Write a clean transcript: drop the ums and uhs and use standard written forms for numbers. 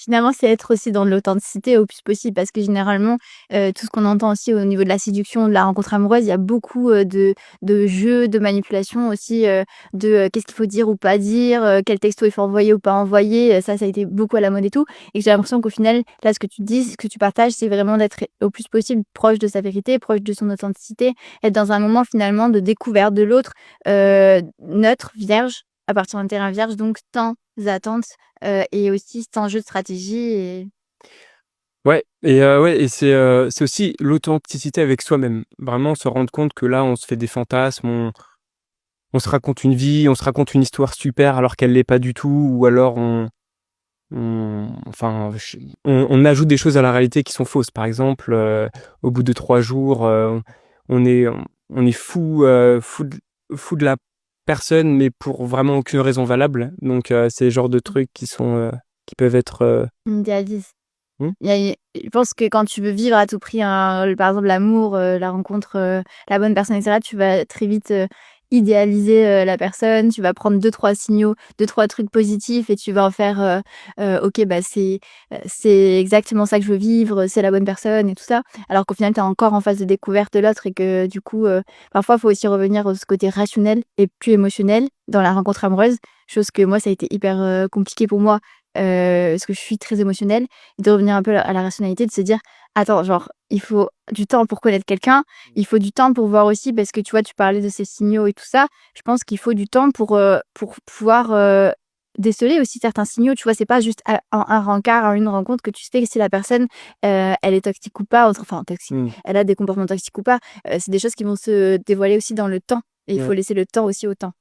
finalement, c'est être aussi dans de l'authenticité au plus possible parce que généralement, tout ce qu'on entend aussi au niveau de la séduction, de la rencontre amoureuse, il y a beaucoup, de jeux, de manipulation aussi, qu'est-ce qu'il faut dire ou pas dire, quel texto il faut envoyer ou pas envoyer, ça a été beaucoup à la mode et tout et j'ai l'impression qu'au final, là, ce que tu dis, ce que tu partages, c'est vraiment d'être au plus possible proche de sa vérité, proche de son authenticité, être dans un moment finalement de découverte de l'autre, neutre, vierge, à partir d'un terrain vierge, donc sans attentes, et aussi sans jeu de stratégie et Ouais, c'est aussi l'authenticité avec soi-même. Vraiment se rendre compte que là, on se fait des fantasmes, on se raconte une vie, on se raconte une histoire super alors qu'elle l'est pas du tout ou alors on enfin, ch on ajoute des choses à la réalité qui sont fausses. Par exemple, au bout de 3 jours, on est on est fou de la personne, mais pour vraiment aucune raison valable. Donc c'est le genre de trucs qui peuvent être, on idéalise. mmh? Je pense que quand tu veux vivre à tout prix par exemple l'amour, la rencontre, la bonne personne et cetera, tu vas très vite, idéaliser, la personne. Tu vas prendre deux trois signaux, deux trois trucs positifs et tu vas en faire, «OK, bah, c'est exactement ça que je veux vivre, c'est la bonne personne» et tout ça. Alors qu'au final, tu es encore en phase de découverte de l'autre et que du coup, parfois, il faut aussi revenir au ce côté rationnel et plus émotionnel dans la rencontre amoureuse. Chose que moi, ça a été hyper, compliqué pour moi, parce que je suis très émotionnelle. De revenir un peu à la rationalité, de se dire: «Attends, genre, il faut du temps pour connaître quelqu'un, il faut du temps pour voir aussi» parce que tu vois, tu parlais de ces signaux et tout ça. Je pense qu'il faut du temps pour pouvoir, déceler aussi certains signaux, tu vois? C'est pas juste à en un rencard, en une rencontre que tu sais si la personne, elle est toxique ou pas, enfin toxique, Mmh. elle a des comportements toxiques ou pas. C'est des choses qui vont se dévoiler aussi dans le temps et il faut Ouais. laisser le temps aussi au temps.